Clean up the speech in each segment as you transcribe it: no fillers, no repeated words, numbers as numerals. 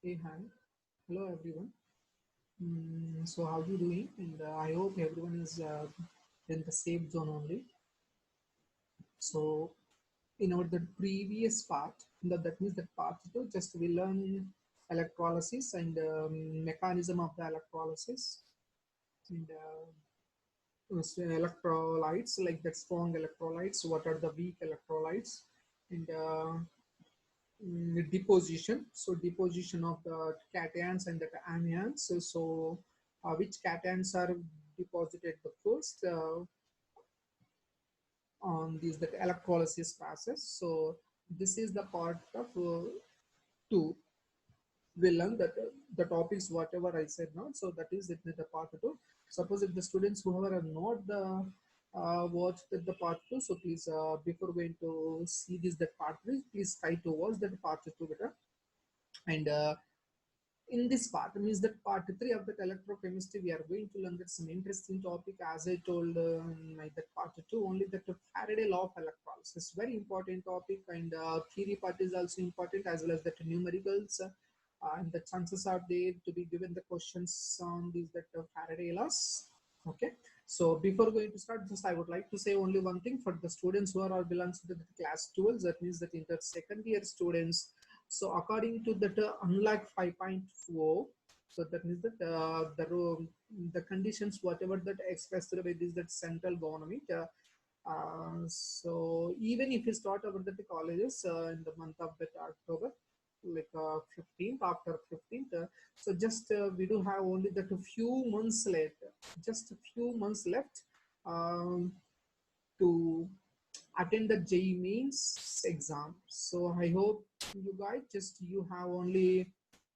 Hey, hi. Hello, everyone. So, how you doing? And I hope everyone is in the safe zone only. So, in our the previous part, that means that part two, just we learn electrolysis and mechanism of the electrolysis and electrolytes, like that strong electrolytes. What are the weak electrolytes? And deposition. So deposition of the cations and the anions. So which cations are deposited the first on these the electrolysis process. So this is the part of two. We learn that the topics whatever I said now. So that is it, the part two. Suppose if the students who are not the watched the part two, so please before going to see this the part three, please try to watch that part two better. And in this part means that part three of that electrochemistry we are going to learn that some interesting topic as I told in my that part two only, that the Faraday law of electrolysis, very important topic. And theory part is also important as well as that numericals, and the chances are there to be given the questions on these that Faraday laws. Okay, so before going to start, just I would like to say only one thing for the students who are all belongs to the class 12, that means that in the second year students. So according to that unlike 5.4, so that means that the conditions whatever that expressed by this that central government. So even if you start over the colleges in the month of that October, like 15th, after 15th, so just we do have only that a few months left, just a few months left um, to attend the JEE mains exam. So I hope you guys just you have only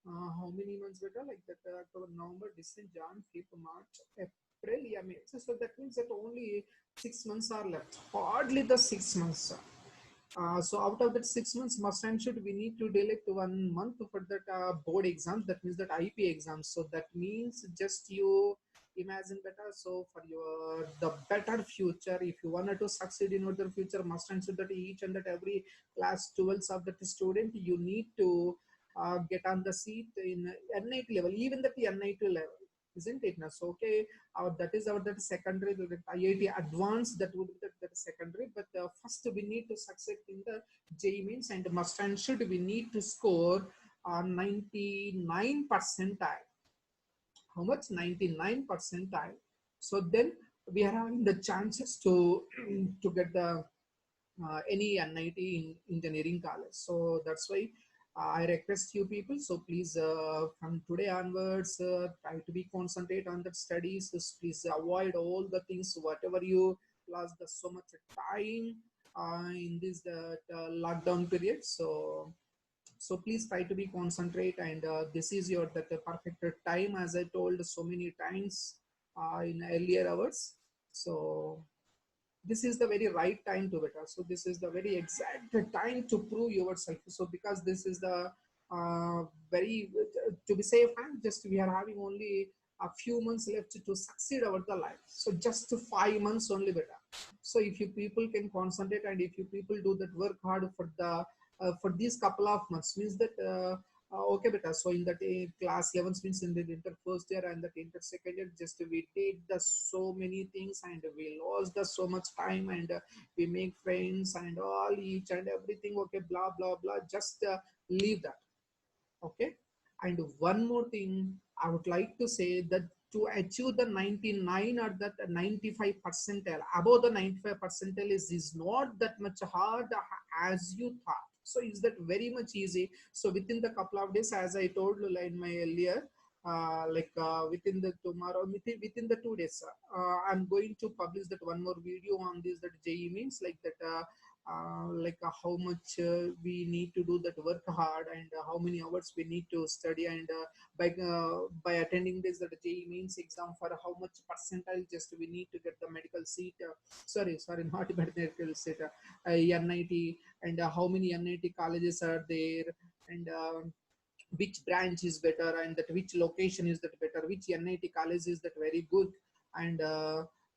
how many months better, like that October, November, December, Jan, February, March, April, yeah, May. So that means that only 6 months are left. Hardly the 6 months. So out of that 6 months, must and should we need to delay to 1 month for that board exams. That means that IP exams. So that means just you imagine better. So for your the better future, if you wanted to succeed in your future, must and should that each and that every class 12 of that student, you need to get on the seat in NIT level, even that NIT level, isn't it? Now, so okay, that is our that secondary, the IIT advanced, that would be that secondary. But first we need to succeed in the JEE means, and must and should we need to score 99 percentile. How much? 99 percentile. So then we are having the chances to to get the any NIT in engineering college. So that's why I request you people. So please, from today onwards, try to be concentrate on the studies. Just please avoid all the things whatever you lost the so much time in this lockdown period. So please try to be concentrate, and this is your that perfect time, as I told so many times in earlier hours. So this is the very right time to better. So this is the very exact time to prove yourself. So because this is the very to be safe, and just we are having only a few months left to succeed over the life. So just 5 months only better. So if you people can concentrate, and if you people do that work hard for these couple of months, means that okay better. So in that class 11 means in the inter first year and the inter second year, just we did the so many things, and we lost the so much time, and we make friends and all each and everything, okay, blah blah blah, just leave that. Okay, and one more thing I would like to say, that to achieve the 99 or that 95 percentile, above the 95 percentile is not that much hard as you thought. So is that very much easy. So within the couple of days, as I told in my earlier, within the tomorrow, within the 2 days, I'm going to publish that one more video on this, that JE means, like that how much we need to do that work hard, and how many hours we need to study, and by attending this that JEE means exam, for how much percentile just we need to get the medical seat, sorry not medical seat, NIT, and how many NIT colleges are there, and which branch is better, and that which location is that better, which NIT college is that very good, and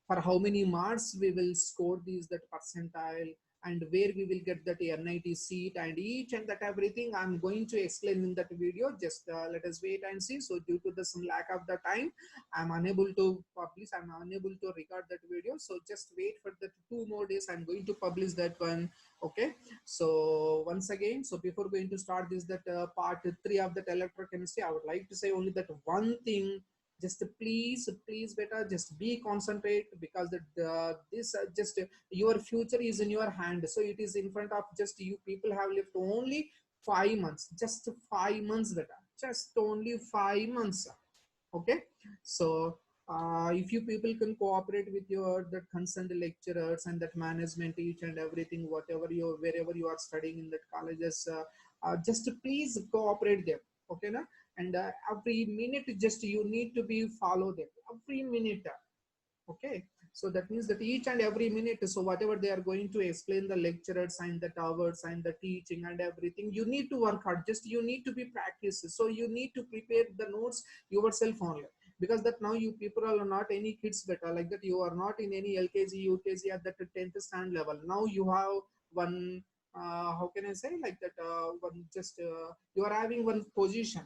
for how many marks we will score these that percentile, and where we will get that NIT seat, and each and that everything I'm going to explain in that video. Just let us wait and see. So due to the some lack of the time, I'm unable to publish, I'm unable to record that video. So just wait for the 2 more days. I'm going to publish that one. Okay. So once again, so before going to start this, that part 3 of that electrochemistry, I would like to say only that one thing. Just please better just be concentrate, because that this just your future is in your hand. So it is in front of just you. People have left only 5 months, just 5 months, better, just only 5 months. Okay. So if you people can cooperate with your that concerned lecturers and that management, each and everything, whatever you, wherever you are studying in that colleges, just please cooperate them. Okay na? And every minute just you need to be follow them every minute. Okay. So that means that each and every minute, so whatever they are going to explain, the lecturers and the hours and the teaching and everything, you need to work hard, just you need to be practiced. So you need to prepare the notes yourself only, because that now you people are not any kids better, like that you are not in any LKG UKG at that 10th stand level. Now you have one how can I say, like that one just you are having one position.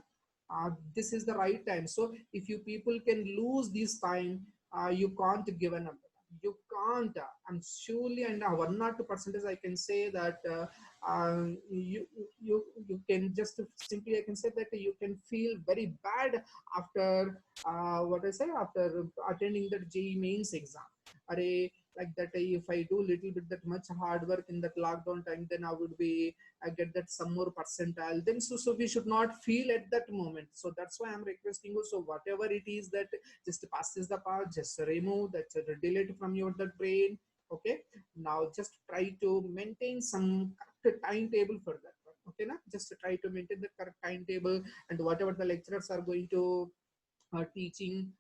This is the right time. So if you people can lose this time, you can't give an up. You can't. I'm surely, and 1 or 2% I can say that you can just simply, I can say that you can feel very bad after what I say, after attending the JEE mains exam. Are like that, if I do little bit that much hard work in that lockdown time, then I would be get that some more percentile. Then so we should not feel at that moment. So that's why I'm requesting you. So whatever it is that just passes the part, just remove that, delete from your the brain. Okay. Now just try to maintain some correct timetable for that one. Okay na? Just try to maintain the correct timetable, and whatever the lecturers are going to teaching,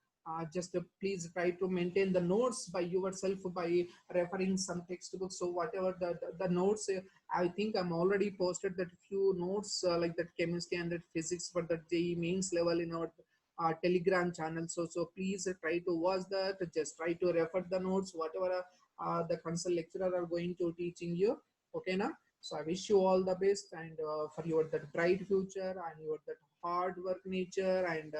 just please try to maintain the notes by yourself by referring some textbooks. So whatever the notes, I think I'm already posted that few notes like that chemistry and that physics for the JEE mains level in our Telegram channel. So please try to watch that, just try to refer the notes, whatever the concerned lecturer are going to teaching you. Okay now? So I wish you all the best, and for your that bright future and your that hard work nature, and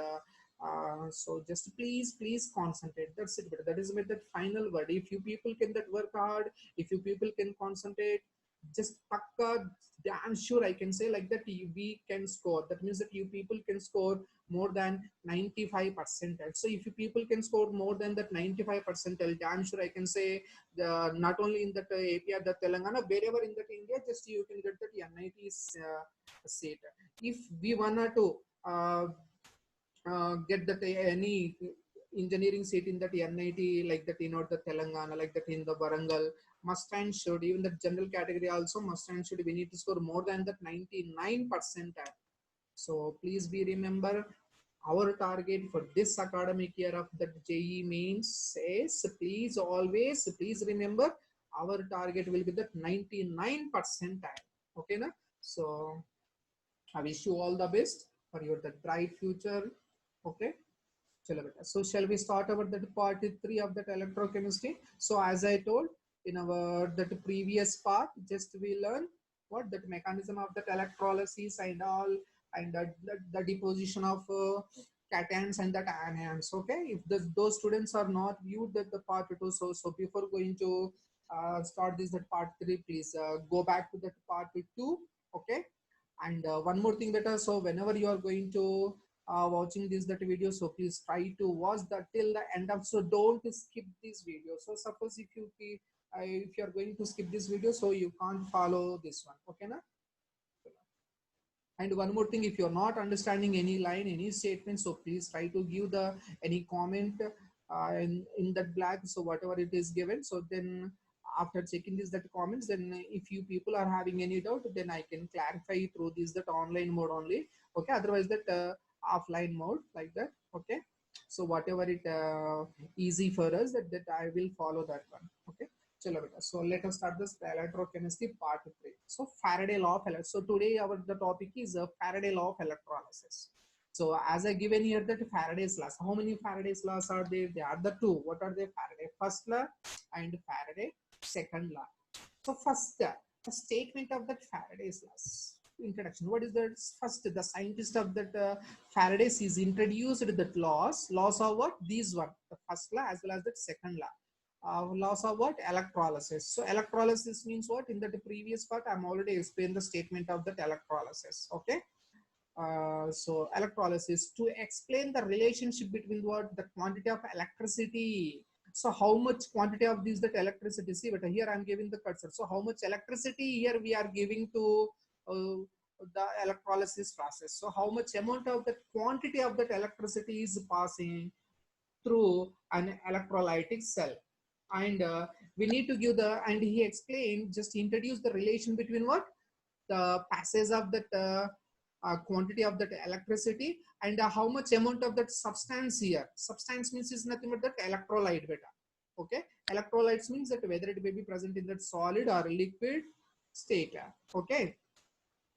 so just please concentrate. That's it. But that is with that final word. If you people can that work hard, if you people can concentrate, just pakka, damn sure I can say like that we can score. That means that you people can score more than 95%. So if you people can score more than that 95%, damn sure I can say the not only in that APR, the Telangana, wherever in that India, just you can get that NIT seat. If we wanna to get that any engineering seat in that NIT, like that in the Telangana, like that in the Warangal, must and should, even the general category also must and should, we need to score more than that 99%. So please be remember our target for this academic year of the JEE mains says, please always please remember our target will be that 99%. Okay na? So I wish you all the best for your that bright future. Okay. So shall we start about that part 3 of that electrochemistry? So as I told in our that previous part, just we learn what that mechanism of that electrolysis and all, and the deposition of cations and that anions. Okay, if those students are not viewed that the part 2, so before going to start this that part 3, please go back to that part 2. Okay, and one more thing better. So whenever you are going to watching that video, so please try to watch that till the end of, so don't skip this video. So suppose if you are going to skip this video, so you can't follow this one. Okay na? And one more thing, if you're not understanding any line, any statement, so please try to give the any comment in that black, so whatever it is given. So then after checking this that comments, then if you people are having any doubt, then I can clarify through this that online mode only. Okay, otherwise that offline mode, like that. Okay, so whatever it easy for us, that I will follow that one. Okay. Chalo beta. So let us start this electrochemistry part 3. So Faraday law of electrolysis. So today our the topic is Faraday law of electrolysis. So as I given here that Faraday's laws. How many Faraday's laws are there? There are the two. What are they? Faraday first law and Faraday second law. So first, the statement of that Faraday's laws. Introduction. What is that? First, the scientist of that Faraday's is introduced that laws. Laws of what? These one. The first law as well as the second law. Laws of what? Electrolysis. So electrolysis means what? In the previous part, I'm already explained the statement of that electrolysis. Okay. So electrolysis to explain the relationship between what the quantity of electricity. So how much quantity of this that electricity, see but here I'm giving the cursor, so how much electricity here we are giving to uh, the electrolysis process, so how much amount of the quantity of that electricity is passing through an electrolytic cell. And we need to give the, and he explained, just introduce the relation between what, the passage of that quantity of that electricity and how much amount of that substance here. Substance means is nothing but that electrolyte beta. Okay, electrolytes means that whether it may be present in that solid or liquid state. Okay,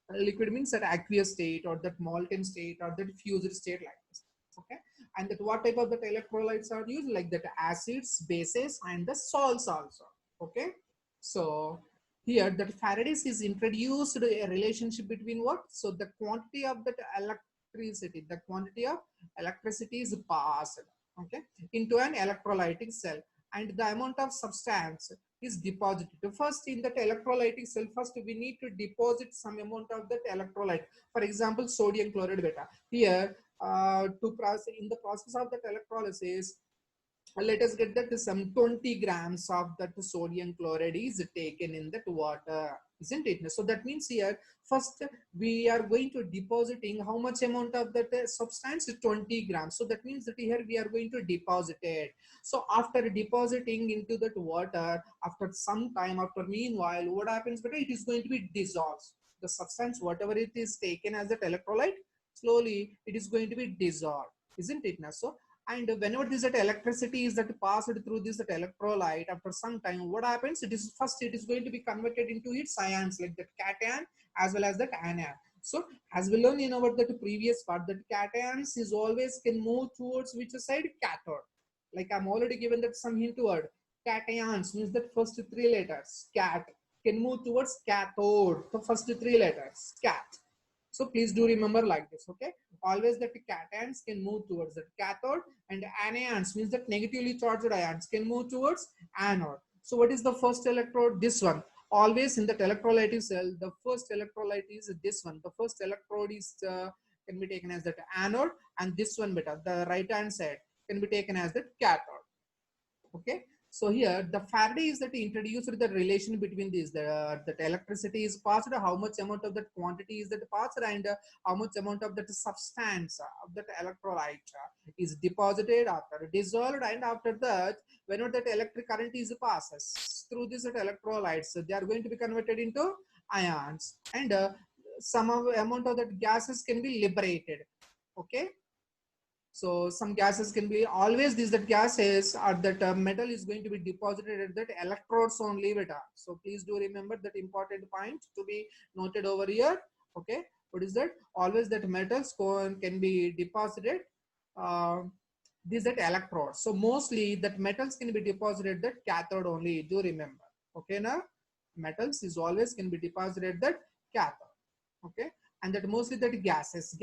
liquid means that aqueous state or that molten state or that fused state like this. Okay, and that what type of that electrolytes are used, like that acids, bases, and the salts also. Okay, so here that Faraday's is introduced a relationship between what, so the quantity of that electricity, the quantity of electricity is passed, okay, into an electrolytic cell, and the amount of substance is deposited. First, in that electrolytic cell, first we need to deposit some amount of that electrolyte. For example, sodium chloride beta. Here, to process, in the process of that electrolysis, let us get that some 20 grams of that sodium chloride is taken in that water, isn't it? So that means here first we are going to depositing how much amount of that substance, 20 grams. So that means that here we are going to deposit it. So after depositing into that water, after some time, after meanwhile, what happens, but it is going to be dissolved. The substance, whatever it is taken as that electrolyte, slowly it is going to be dissolved, isn't it? So and whenever this that electricity is that passed through this that electrolyte, after some time, what happens, it is first it is going to be converted into its ions, like that cation as well as that anion. So as we learned in our that previous part, that cations is always can move towards which side, cathode. Like I'm already given that some hint word, cations means that first three letters, cat, can move towards cathode, the first three letters, cat. So please do remember like this, okay? Always that cations can move towards the cathode, and anions means that negatively charged ions can move towards anode. So what is the first electrode? This one. Always in that electrolytic cell, the first electrolyte is this one. The first electrode is can be taken as that anode, and this one beta, the right hand side, can be taken as that cathode. Okay, so here the Faraday is that introduced the relation between these, that electricity is passed, how much amount of that quantity is that passed, and how much amount of that substance of that electrolyte is deposited after dissolved, and after that whenever that electric current is passes through this electrolytes, they are going to be converted into ions, and some amount of that gases can be liberated. Okay, so some gases can be, always these that gases or that metal is going to be deposited at that electrodes only beta. So please do remember that important point to be noted over here. Okay, what is that? Always that metals can be deposited. These that electrodes. So mostly that metals can be deposited that cathode only. Do remember. Okay, now metals is always can be deposited that cathode. Okay, and that mostly that gases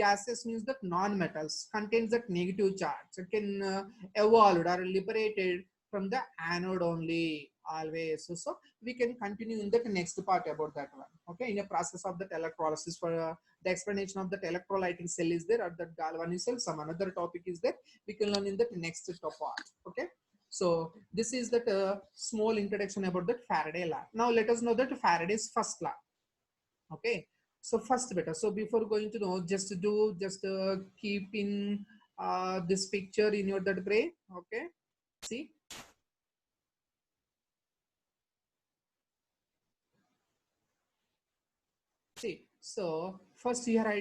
means that non-metals contains that negative charge, it can evolved or liberated from the anode only always. So we can continue in the next part about that one. Okay, in a process of that electrolysis, for the explanation of that electrolyting cell is there, or that galvanic cell, some another topic is there, we can learn in the next part. Okay, so this is that small introduction about that Faraday law. Now let us know that Faraday's first law. Okay, so first better, so before going to know, just keep in this picture in your that brain. Okay, see, so first here I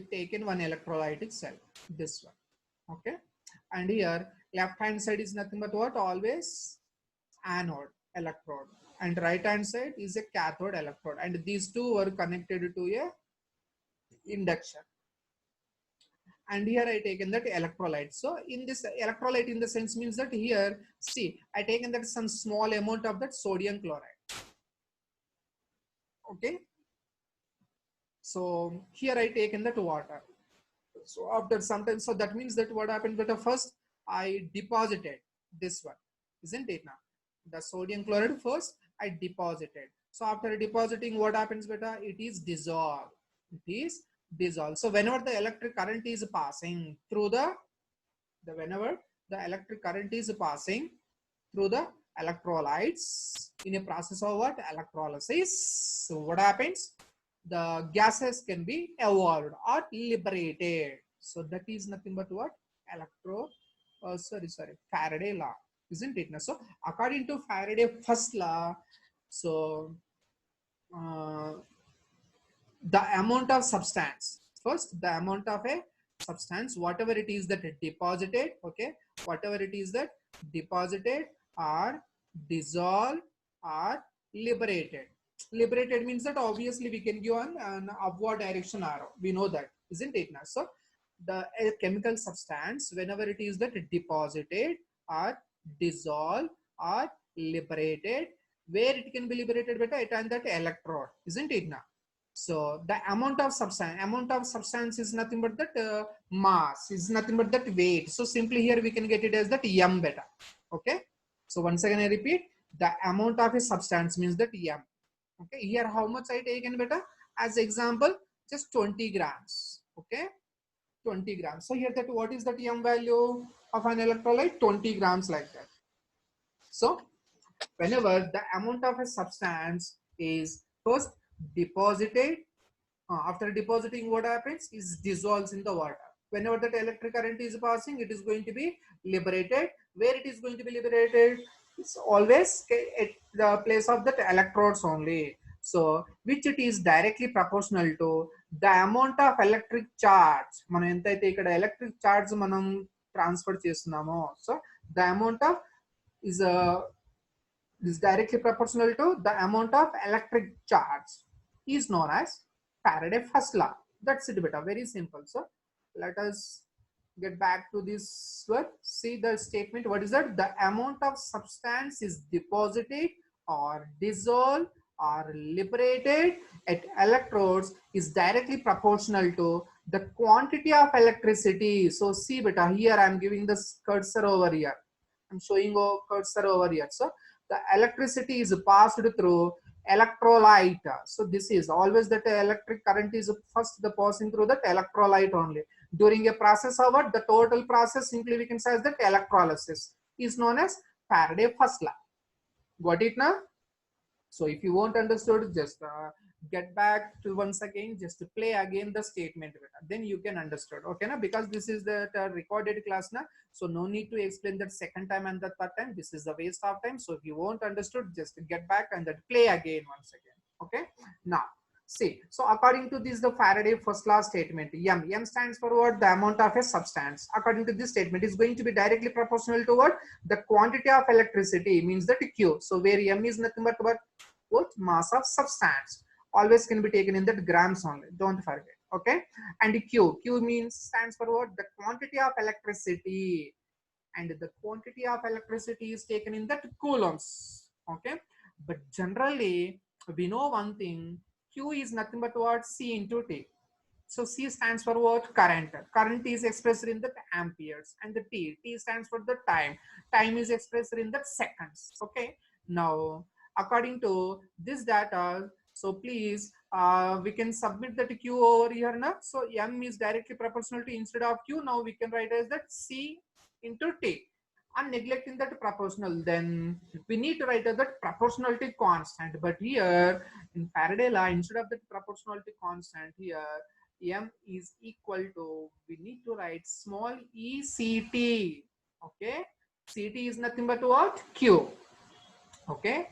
taken one electrolytic cell, this one. Okay, and here left hand side is nothing but what, always anode electrode, and right hand side is a cathode electrode, and these two were connected to a induction. And here I taken that electrolyte. So in this electrolyte, in the sense means that here, see, I taken that some small amount of that sodium chloride. Okay. So here I take in that water. So after sometimes, so that means that what happened better, first I deposited this one, isn't it now? The sodium chloride first I deposited. So after depositing, what happens better? It is dissolved. It is dissolved. So whenever the electric current is passing through whenever the electric current is passing through the electrolytes in a process of what? Electrolysis. So what happens? The gases can be evolved or liberated. So that is nothing but what? Faraday law, isn't it? So according to Faraday first law, so uh, the amount of substance, first the amount of a substance, whatever it is that it deposited, okay, whatever it is that deposited or dissolved or liberated. Liberated means that obviously we can give an upward direction arrow, we know that, isn't it now? So the chemical substance, whenever it is that deposited or dissolved or liberated, where it can be liberated better, it on that electrode, isn't it now? So the amount of substance is nothing but that mass, is nothing but that weight. So simply here we can get it as that m beta. Okay. So once again I repeat, the amount of a substance means that m. Okay. Here how much I take in beta? As example, just 20 grams. Okay. 20 grams. So here that what is that m value of an electrolyte? 20 grams like that. So whenever the amount of a substance is first deposited, after depositing, what happens is dissolves in the water. Whenever that electric current is passing, it is going to be liberated. Where it is going to be liberated? It's always at the place of that electrodes only. So which it is directly proportional to the amount of electric charge. మనం ఎంతైతే ఇక్కడ electric charge మనం transfer చేస్తున్నామో, so the amount of is directly proportional to the amount of electric charge is known as Faraday first law. That's it, beta. Very simple. So let us get back to this word. See the statement. What is that? The amount of substance is deposited or dissolved or liberated at electrodes is directly proportional to the quantity of electricity. So see, beta, here I am giving this cursor over here. I'm showing a cursor over here. So the electricity is passed through electrolyte. So this is always that electric current is first the passing through that electrolyte only. During a process of what? The total process simply we can say as that electrolysis is known as Faraday first law. Got it now? So if you won't understood, just get back to once again, just to play again the statement, then you can understood. Okay, now because this is the recorded class now, so no need to explain that second time and the third time. This is the waste of time. So if you won't understood, just get back and then play again once again. Okay, now see, so according to this, the Faraday first law statement, m stands for what? The amount of a substance. According to this statement is going to be directly proportional to what? The quantity of electricity, means that q. So where m is nothing but what? Mass of substance. Always can be taken in that grams only, don't forget. Okay, and q means stands for what? The quantity of electricity, and the quantity of electricity is taken in that coulombs. Okay, but generally we know one thing, q is nothing but what? C into t. So C stands for what? Current. Current is expressed in the amperes, and the T stands for the time. Time is expressed in the seconds. Okay. Now, according to this data, so please, we can submit that Q over here now. So M is directly proportional to, instead of Q, now we can write as that C into T. And neglecting that proportional, then we need to write as that proportionality constant. But here in Faraday law, instead of that proportionality constant, here m is equal to, we need to write small e ct. Okay, ct is nothing but what? Q. Okay,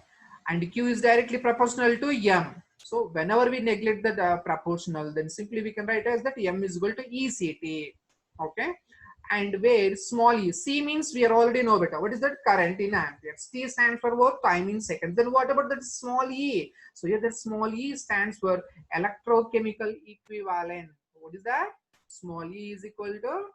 and q is directly proportional to m. So whenever we neglect the proportional, then simply we can write as that m is equal to ect. Okay, and where small e, c means we are already know better. What is that? Current in amperes. T stands for what? Time in seconds. Then what about that small e? So here that small e stands for electrochemical equivalent. What is that? Small e is equal to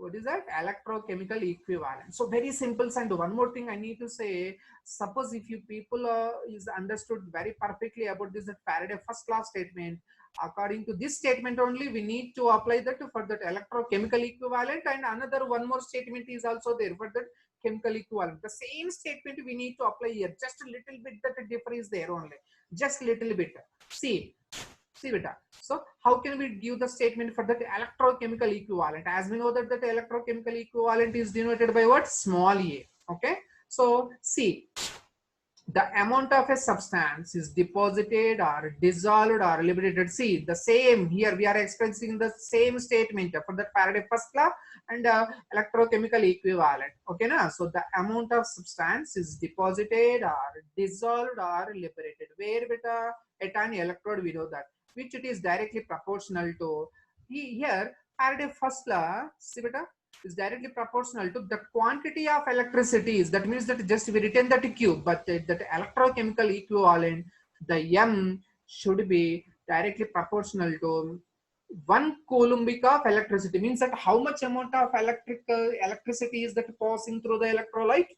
what is that? Electrochemical equivalent. So very simple. And one more thing I need to say, suppose if you people is understood very perfectly about this Faraday first law statement, according to this statement only we need to apply that for that electrochemical equivalent, and another one more statement is also there for that chemical equivalent. The same statement we need to apply here, just a little bit that difference there only, just little bit. See beta. So how can we give the statement for that electrochemical equivalent? As we know that the electrochemical equivalent is denoted by what? Small a. Okay. So see, the amount of a substance is deposited or dissolved or liberated. See, the same here we are expressing the same statement for the Faraday first law and electrochemical equivalent. Okay, na? So the amount of substance is deposited or dissolved or liberated. Where beta? At an electrode, we know that, which it is directly proportional to. Here Faraday first law, see beta, is directly proportional to the quantity of electricity. That means that just we retain that Q, but that electrochemical equivalent, the M should be directly proportional to 1 coulombic of electricity. Means that how much amount of electricity is that passing through the electrolyte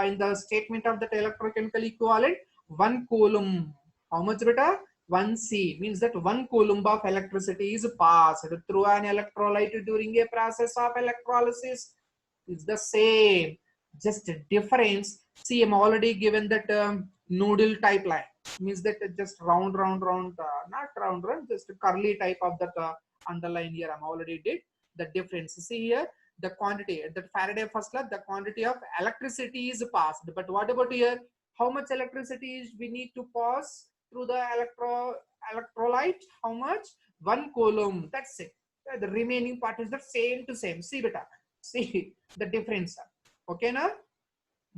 in the statement of that electrochemical equivalent? 1 coulomb. How much beta? 1 C, means that 1 coulomb of electricity is passed through an electrolyte during a process of electrolysis. Is the same, just a difference. See, I'm already given that noodle type line, means that just round, not round, just a curly type of that underline here. I'm already did the difference. See here, the quantity at that Faraday first law, the quantity of electricity is passed. But what about here? How much electricity is we need to pass through the electrolyte? How much? 1 coulomb. That's it. The remaining part is the same to same. See beta. See the difference. Okay, now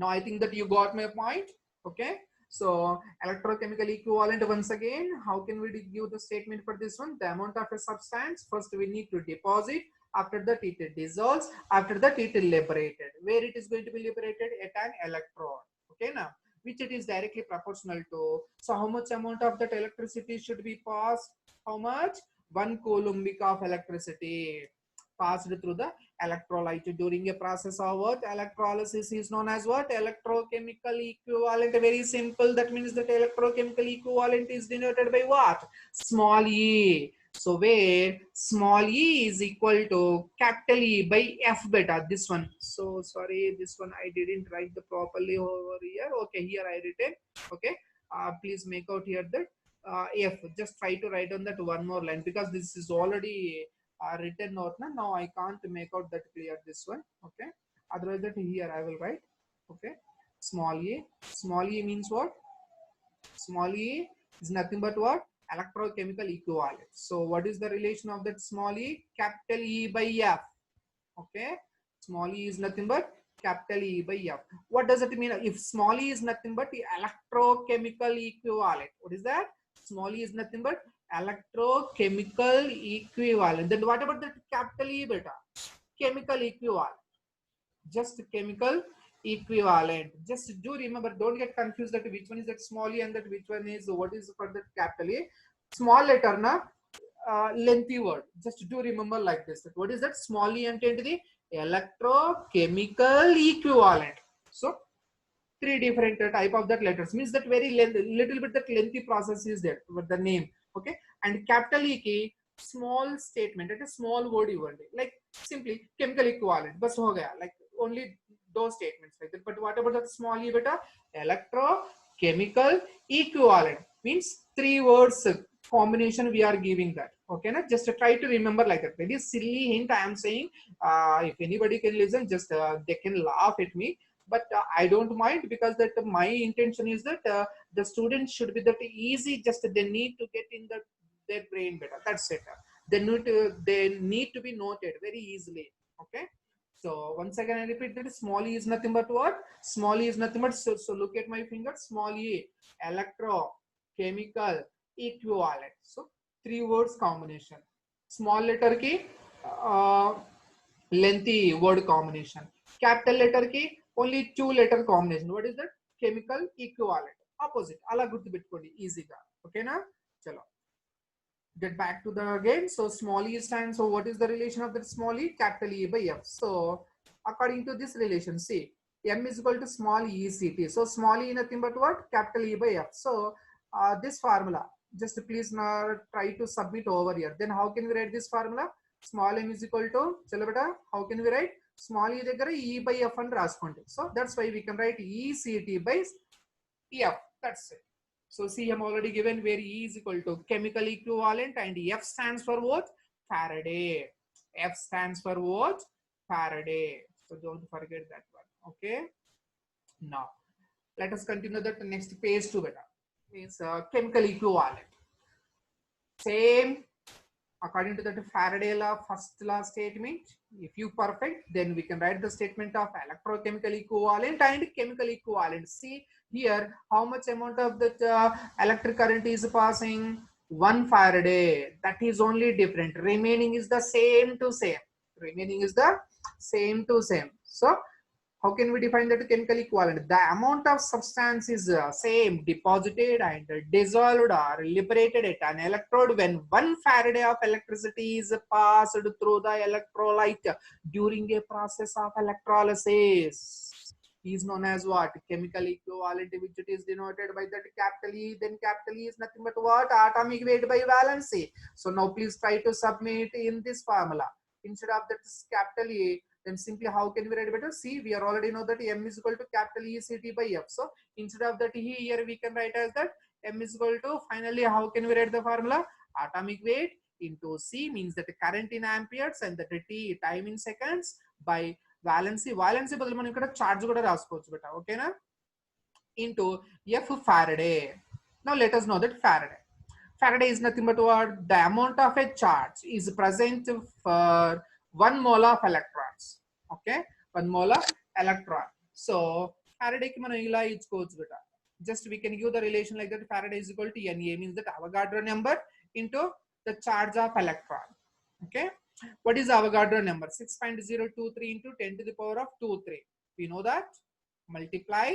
I think that you got my point. Okay. So electrochemical equivalent, once again, how can we give the statement for this one? The amount of a substance, first we need to deposit, after that it dissolves, after that it is liberated. Where it is going to be liberated? At an electrode. Okay, now which it is directly proportional to. So how much amount of that electricity should be passed? How much? 1 coulombic of electricity passed through the electrolyte during a process of what? Electrolysis is known as what? Electrochemical equivalent. Very simple. That means that electrochemical equivalent is denoted by what? Small e. So where small e is equal to capital E by F beta. This one. So sorry, this one I didn't write the properly over here. Okay, here I written. Okay. Please make out here that F. Just try to write on that one more line, because this is already written note. Now I can't make out that clear this one. Okay. Otherwise that here I will write. Okay. Small e. Small e means what? Small e is nothing but what? Electrochemical equivalent. So what is the relation of that small e? Capital E by F. Okay. Small e is nothing but capital E by F. What does it mean? If small e is nothing but the electrochemical equivalent. What is that? Small e is nothing but electrochemical equivalent. Then what about the capital E beta? Chemical equivalent. Just chemical equivalent. Just do remember, don't get confused that which one is that small e and that which one is what is for the capital E. Small letter na lengthy word. Just do remember like this. That what is that? Small e and the electrochemical equivalent. So 3 different type of that letters, means that very little bit that lengthy process is there with the name. Okay. And capital E key, small statement, it is small word even, like simply chemical equivalent bas ho gaya, like only those statements like that. But what about the small e beta? Electrochemical equivalent means 3 words combination we are giving that. Okay, na? Just try to remember like that. Very silly hint I am saying. If anybody can listen, just they can laugh at me, but I don't mind, because that my intention is that the students should be that easy. Just they need to get in their brain better. That's it. They need to be noted very easily. Okay. So once again I repeat that small e is nothing but what? Small e is nothing but, so look at my finger. Small e, electrochemical equivalent. So 3 words combination. Small letter key, lengthy word combination. Capital letter key, only 2 letter combination. What is that? Chemical equivalent. Opposite. Ala gurtu pettukondi easy ga. Okay na? Chalo. Get back to the again. So small e stands. So what is the relation of that small e? Capital E by F. So according to this relation, see, M is equal to small e ct. So small e nothing but what? Capital E by F. So this formula, just please now try to submit over here. Then how can we write this formula? Small m is equal to, chalo beta, how can we write? Small e దగ్గర E by F and రాసుకోండి. So that's why we can write E ct by F. That's it. So see, I'm already given where E is equal to chemical equivalent and F stands for what? Faraday. F stands for what? Faraday. So don't forget that one. Okay. Now let us continue that next page to beta. Means chemical equivalent. Same according to that Faraday law, first law statement. If you perfect, then we can write the statement of electrochemical equivalent and chemical equivalent. See here how much amount of that electric current is passing? 1 Faraday. That is only different. Remaining is the same to same. Remaining is the same to same. So how can we define that chemical equivalent? The amount of substance is same, deposited and dissolved or liberated at an electrode when 1 Faraday of electricity is passed through the electrolyte during a process of electrolysis. Is known as what? Chemical equivalent, which it is denoted by that capital E. Then capital E is nothing but what? Atomic weight by valency. So now please try to submit in this formula. Instead of that capital E, then simply how can we write better? See, we are already know that M is equal to capital E ct by F. So instead of that here we can write as that M is equal to, finally how can we write the formula? Atomic weight into C means that the current in amperes and that T time in seconds by valency. Valency బదులు మనం ఇక్కడ charge కూడా రాసుకోవచ్చు బేటా, ఓకేనా? Into F Faraday. Now let us know that Faraday. Faraday is nothing but what? The amount of a charge is present for 1 mole of electrons. Okay, 1 mole of electron. So Faraday ki mana ila ichukochu beta. Just we can give the relation like that. Faraday is equal to Na, means that Avogadro number into the charge of electron. Okay, what is Avogadro number? 6.023 into 10 to the power of 23. We know that. Multiply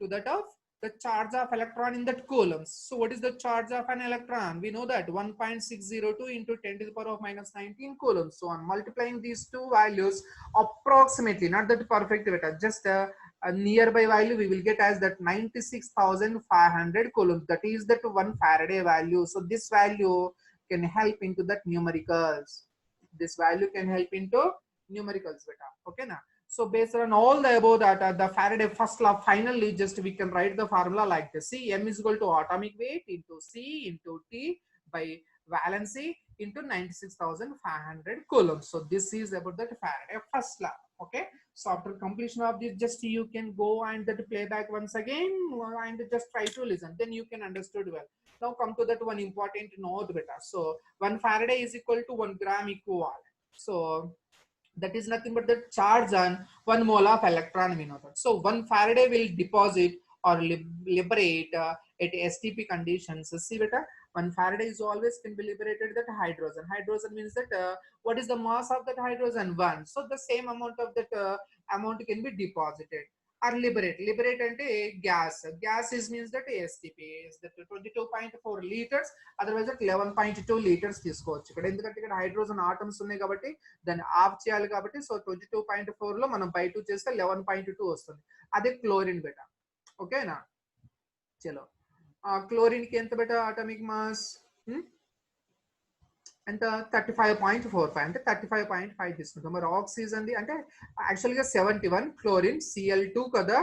to that of the charge of electron in that coulombs. So what is the charge of an electron? We know that 1.602 into 10 to the power of minus 19 coulombs. So on multiplying these two values approximately, not that perfect beta, just a nearby value we will get as that 96,500 coulombs. That is that 1 Faraday value. So this value can help into that numericals. This value can help into numericals beta. Okay na? So based on all the above data, the Faraday first law, finally just we can write the formula like this. See, M is equal to atomic weight into C into T by valency into 96,500 coulombs. So this is about the Faraday first law. Okay. So after completion of this, just you can go and that playback once again and just try to listen. Then you can understood well. Now come to that one important note beta. So 1 Faraday is equal to 1 gram equivalent. So that is nothing but the charge on 1 mole of electron, we know that. So 1 Faraday will deposit or liberate at STP conditions. So see beta, 1 Faraday is always can be liberated that hydrogen. Hydrogen means that what is the mass of that hydrogen? 1. So the same amount of that amount can be deposited or liberate. Liberate ante gas. Gas is means that STP is that 22.4 liters. Otherwise at 11.2 liters తీసుకోవచ్చు. ఇక్కడ ఎందుకంటే ఇక్కడ hydrogen atoms ఉన్నాయి కాబట్టి దాన్ని of చేయాలి కాబట్టి so 22.4 లో మనం బై 2 చేస్తే 11.2 వస్తుంది. అదే క్లోరిన్ బెటా. ఓకేనా? చలో క్లోరిన్ కి ఎంత బెటా అటామిక్ మాస్? ఎంత? 35.45 అంటే 35.5 తీసుకుంటాం. మరి ఆక్సిజన్ ది అంటే యాక్చువల్గా 71 క్లోరిన్ Cl2 కదా,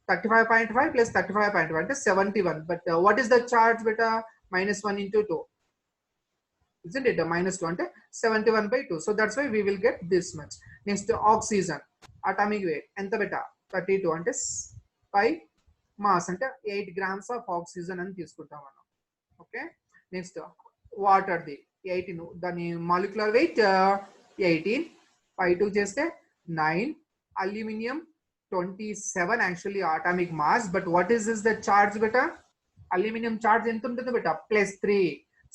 35.5 ప్లస్ 35.5 అంటే 71. But what is the charge beta? -1 into 2. Isn't it? -2 అంటే 71/2. So that's why we will get this much. Next oxygen atomic weight ఎంత బెటా? 32 అంటే 5 mass అంటే 8 grams of oxygen అని తీసుకుంటాం మనం. ఓకే. నెక్స్ట్ వాటర్ ది 18, దాని molecular weight 18, 5 చేస్తే 9, aluminium 27 actually atomic mass. But what is this the charge beta? Aluminium charge ఎంత ఉంటుంది బెటా? +3.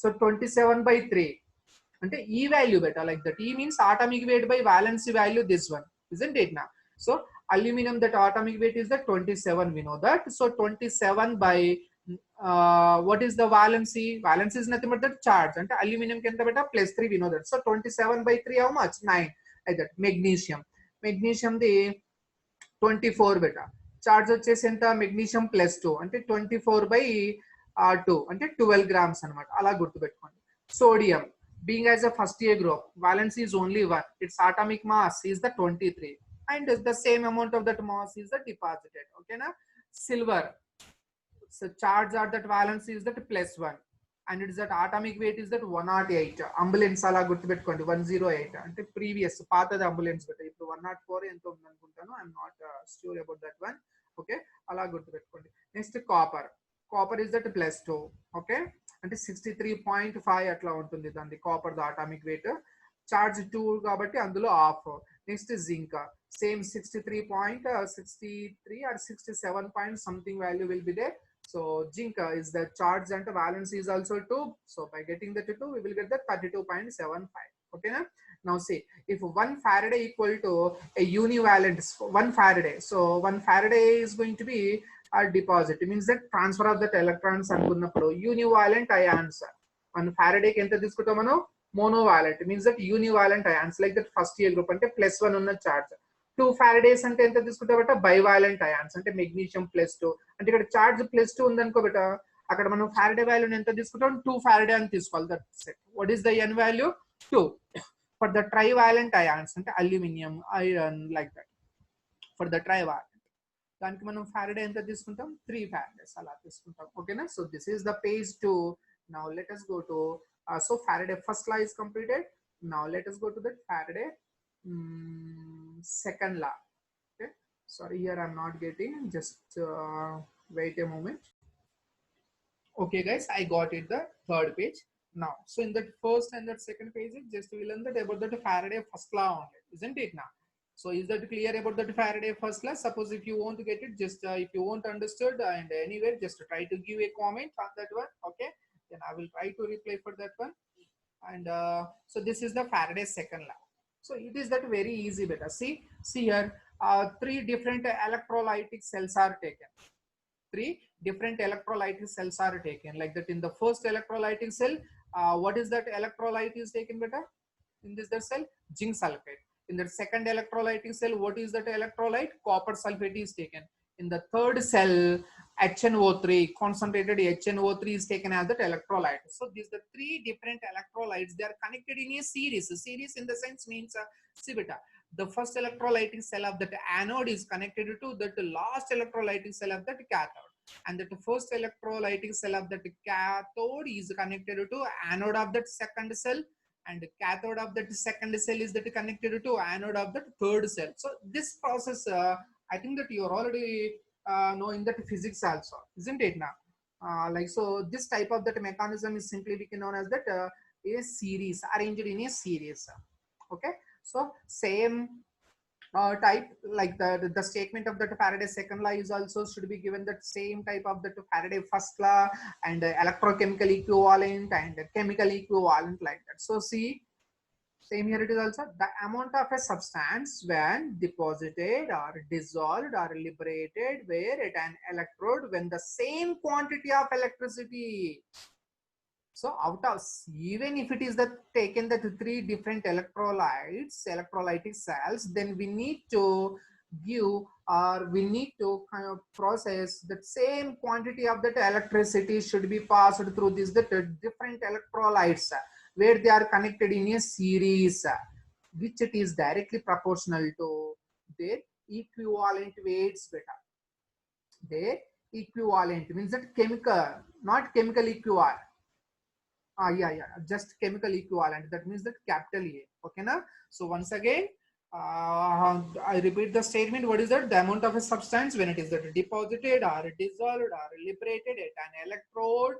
సో 27/3 అంటే ఈ వాల్యూ బెటా, లైక్ దట్. ఈ means atomic weight by valency value, this one, isn't it now? So aluminum, that atomic weight is the 27, we know that. So 27/9 what is the valency? Valency is nothing but the charge. And aluminum can be +3, we know that. So 27/3 how much? 9. Like that. Magnesium. Magnesium the 24 beta. Charge వచ్చేసి ఎంత? Magnesium +2 అంటే 24/2 అంటే 12 grams అన్నమాట. అలా గుర్తుపెట్టుకోండి. Sodium being as a first year group, valency is only 1. Its atomic mass is the 23 and the same amount of that mass is the deposited. Okay na? Silver, so charge at that valency is that +1 and it is that atomic weight is that 108. Ambulance ala గుర్తుపెట్టుకోండి 108 అంటే previous పాతది ambulance but ఇప్పుడు 104 ఎంతో ఉంది అనుకుంటాను. I'm not sure about that one. Okay, అలా గుర్తుపెట్టుకోండి. Next copper. Copper is that +2. Okay, అంటే 63.5 అట్లా ఉంటుంది దాని copper the atomic weight. Charge 2 కాబట్టి అందులో half. Next zinc same 63.63 or 67 point something value will be there. So zinc is the charge and valence is also 2. So by getting the 2, we will get the 32.75. Okay na? Now see, if 1 Faraday equal to a univalent 1 Faraday, so 1 Faraday is going to be a deposit. It means that transfer of that electrons anukunnappudu univalent ions. 1 Faraday ki enta తీసుకుంటాం మనం? Monovalent. It means that univalent ions like that first year group అంటే +1 ఉన్న charge. 2 Faradays అంటే ఎంత తీసుకుంటామట? Bivalent ions అంటే magnesium +2 అంటే ఇక్కడ charge +2 ఉందనుకో బేట, అక్కడ మనం ఫారడే వాల్యూని ఎంత తీసుకుంటాం? 2 Faraday అని తీసుకోవాలి. That set. What is the n value? 2. For the trivalent ions అంటే aluminium, iron like that. For the trivalent దానికి మనం ఫారడే ఎంత తీసుకుంటాం? 3 Faradays అలా తీసుకుంటాం. ఓకేనా? So this is the page 2. Now let us go to so Faraday first law is completed. Now let us go to the Faraday second law. Okay, sorry, here I'm not getting, just wait a moment. Okay guys, I got it, the third page. Now so in that first and that second page just we learn that about the Faraday first law only, isn't it? Now so is that clear about the Faraday first law? Suppose if you want to get it, just if you won't understood and anywhere, just try to give a comment on that one. Okay, then I will try to reply for that one. And so this is the Faraday's second law. So it is that very easy beta. See here, 3 different electrolytic cells are taken. 3 different electrolytic cells are taken. Like that in the first electrolytic cell, what is that electrolyte is taken beta? In this the cell, zinc sulfate. In the second electrolytic cell, what is that electrolyte? Copper sulfate is taken. In the third cell, HNO3, concentrated HNO3 is taken as that electrolyte. So these are the 3 different electrolytes. They are connected in a series. A series in the sense means, see beta, the first electrolytic cell of that anode is connected to that last electrolytic cell of that cathode. And that first electrolytic cell of that cathode is connected to anode of that second cell. And cathode of that second cell is that connected to anode of that third cell. So this process, I think that you are already knowing that physics also, isn't it now? Like so this type of that mechanism is simply we can known as that a series, arranged in a series. Okay, so same type like the statement of that Faraday second law is also should be given that same type of that Faraday first law and electrochemical equivalent and chemical equivalent like that. So see, same here it is also the amount of a substance when deposited or dissolved or liberated where at an electrode when the same quantity of electricity. So out of, even if it is that taken that 3 different electrolytic cells, then we need to give or we need to kind of process that same quantity of that electricity should be passed through these the different electrolytes where they are connected in a series, which it is directly proportional to their equivalent weights beta. Their equivalent means that chemical, not chemical equivalent. Yeah, just chemical equivalent. That means that capital A. Okay na? So once again, I repeat the statement. What is that? The amount of a substance when it is that deposited or dissolved or liberated at an electrode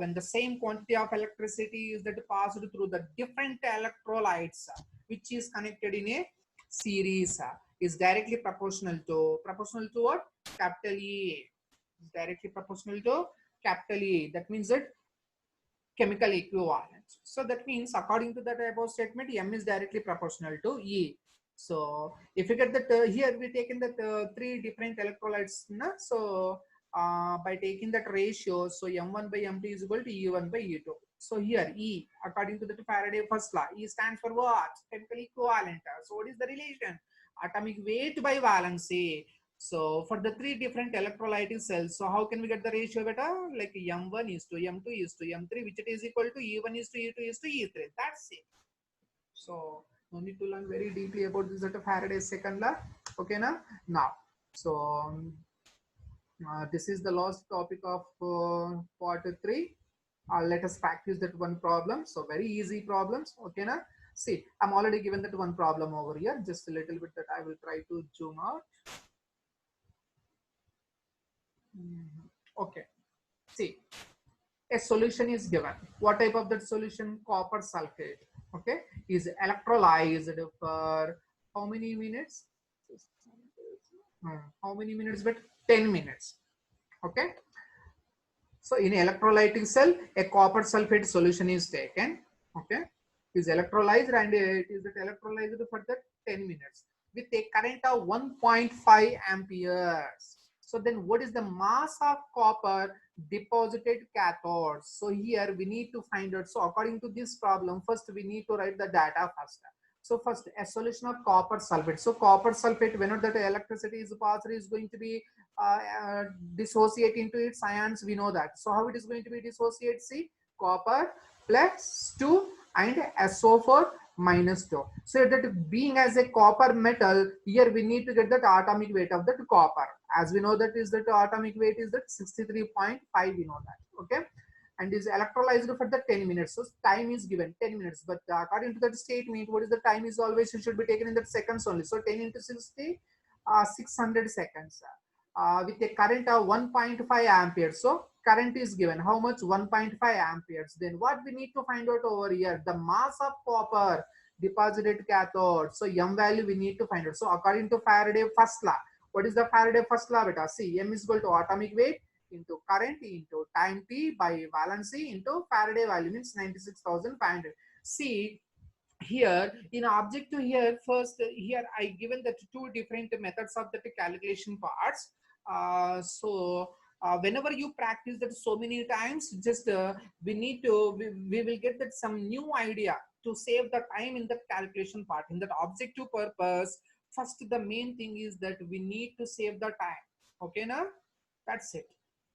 when the same quantity of electricity is that passed through the different electrolytes which is connected in a series is directly proportional to what? Capital E. Is directly proportional to capital E. That means that chemical equivalent. So that means according to that above statement, M is directly proportional to E. So if you get that here we taken that 3 different electrolytes, so by taking that ratio. So M1 by M2 is equal to E1 by E2. So here E, according to the Faraday first law, E stands for what? Chemical equivalent. So what is the relation? Atomic weight by valency. So for the three different electrolytic cells, so how can we get the ratio beta? Like M1 is to M2 is to M3, which it is equal to E1 is to E2 is to E3. That's it. So no need to learn very deeply about this at Faraday's second law. Okay, now. So this is the last topic of part 3. Let us practice that one problem. So very easy problems. Okay, see, I'm already given that one problem over here. Just a little bit that I will try to zoom out. Okay, see, a solution is given. What type of that solution? Copper sulfate. Okay, is electrolyzed for how many minutes? How many minutes? But 10 minutes. Okay. So in electrolytic cell, a copper sulfate solution is taken. Okay, is electrolyzed and it is electrolyzed for the 10 minutes with a current of 1.5 amperes. So then what is the mass of copper deposited cathode? So here we need to find out. So according to this problem, first we need to write the data first. So first a solution of copper sulfate. So copper sulfate, whenever that electricity is passed, is going to be dissociate into its ions. We know that. So how it is going to be dissociate? See, copper plus 2 and SO4 minus 2. So that being as a copper metal, here we need to get that atomic weight of that copper. As we know that is that atomic weight is that 63.5. We know that. Okay, and is electrolyzed for the 10 minutes. So time is given 10 minutes, but according to that statement, what is the time is always it should be taken in that seconds only. So 10 into 60, 600 seconds. With a current of 1.5 amperes. So current is given. How much? 1.5 amperes. Then what we need to find out over here? The mass of copper deposited cathode. So M value we need to find out. So according to Faraday first law, what is the Faraday first law beta? See, M is equal to atomic weight into current into time t by valency into Faraday value, means 96,500. See, here in objective, here first here I given that two different methods of the calculation parts. Whenever you practice that so many times, just we need to we will get that some new idea to save the time in the calculation part. In that objective purpose, first the main thing is that we need to save the time. Okay, now that's it.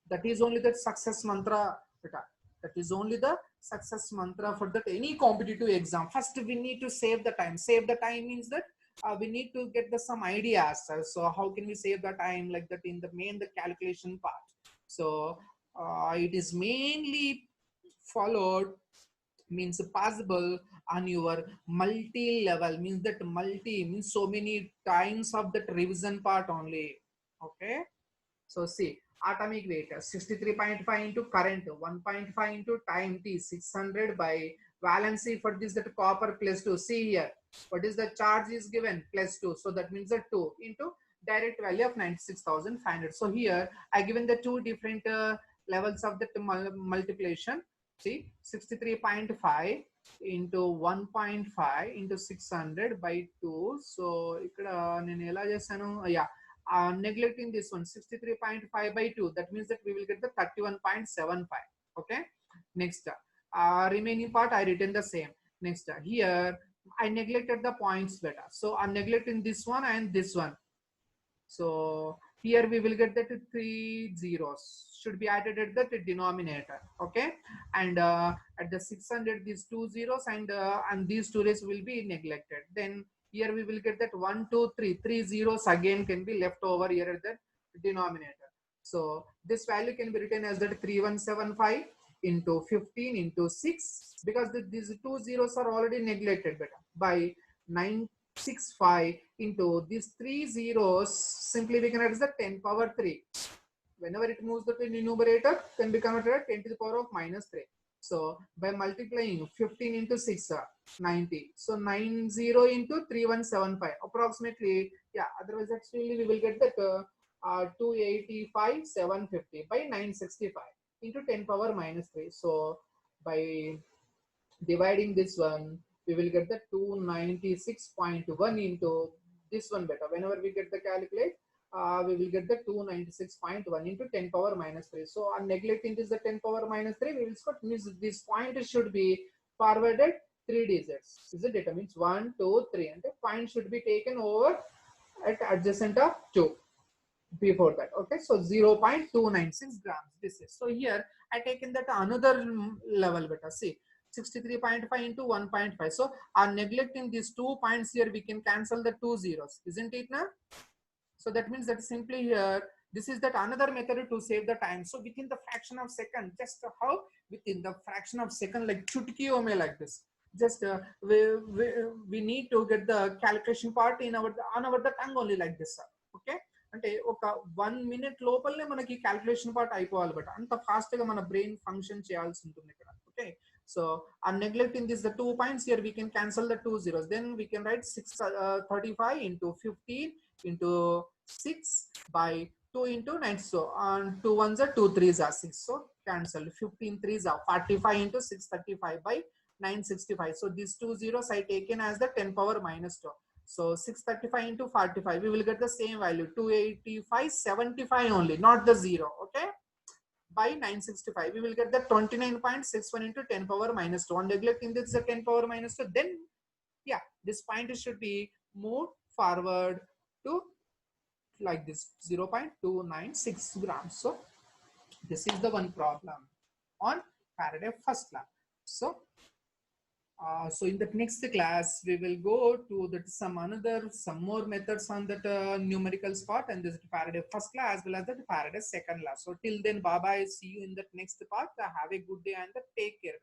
That is only the success mantra. That is only the success mantra for that any competitive exam. First we need to save the time. Save the time means that we need to get the some ideas. So how can we save the time like that in the the calculation part? So it is mainly followed, means possible on your multi-level, means that multi means so many times of that revision part only. Okay, so see, atomic weight 63.5 into current 1.5 into time t 600 by valency for this that copper plus 2. See here, what is the charge is given? Plus 2. So that means that 2 into direct value of 96,500. So here I given the two different levels of the multiplication. See, 63.5 into 1.5 into 600 by 2. So yeah, neglecting this one, 63.5 by 2, that means that we will get the 31.75. Okay, next remaining part I written the same. Next here I neglected the points better, so I'm neglecting this one and this one. So here we will get that 3 zeros should be added at the denominator. Okay, and at the 600 these 2 zeros and these 2 rays will be neglected. Then here we will get that 1 2 3 3 zeros again can be left over here at the denominator. So this value can be written as that 3175 into 15 into 6, because these 2 zeros are already neglected better, by 965 into these 3 zeros, simply we can write as the 10 power 3. Whenever it moves to the numerator, can be converted at 10 to the power of minus 3. So by multiplying 15 into 6, 90. So 90 into 3175 approximately. Yeah, otherwise actually we will get that 285 750 by 965 into 10 power minus 3. So by dividing this one, we will get the 296.1 into this one better. Whenever we get the calculate, we will get the 296.1 into 10 power minus 3. So on neglecting this the 10 power minus 3, we will score means this point should be forwarded 3 digits. Is it? It means 1, 2, 3, and the point should be taken over at adjacent of 2 before that. Okay, so 0.296 grams. This is so here I taken that another level better. See 63.5 into 1.5. So on neglecting these 2 points here, we can cancel the 2 zeros, isn't it now? So that means that simply here, this is that another method to save the time. So within the fraction of second, just how within the fraction of second, like chutki ome like this. Just we need to get the calculation part in our on our the tongue only like this. Okay. అంటే ఒక 1 minute లోపలనే మనకి calculation part అయిపోవాలి but అంత fast గా మన brain function చేయాల్సి ఉంటుంది ఇక్కడ okay so on neglecting this the 2 points here we can cancel the 2 zeros, then we can write 635 into 15 into 6 by 2 into 9. So on 2 ones are 2 3s are 6, so cancel 15 3s are 45 into 635 by 965. So these 2 zeros I taken as the 10 power minus 2. So 635 into 45, we will get the same value 285.75 only, not the 0. Okay, by 965 we will get the 29.61 into 10 power minus 2. On neglecting this the 10 power minus 2, then yeah, this point should be moved forward to like this 0.296 grams. So this is the one problem on Faraday first law. So in the next class we will go to that some more methods on that numerical part, and this Faraday first law as well as the Faraday second law. So till then, bye bye, see you in the next part. Have a good day and take care.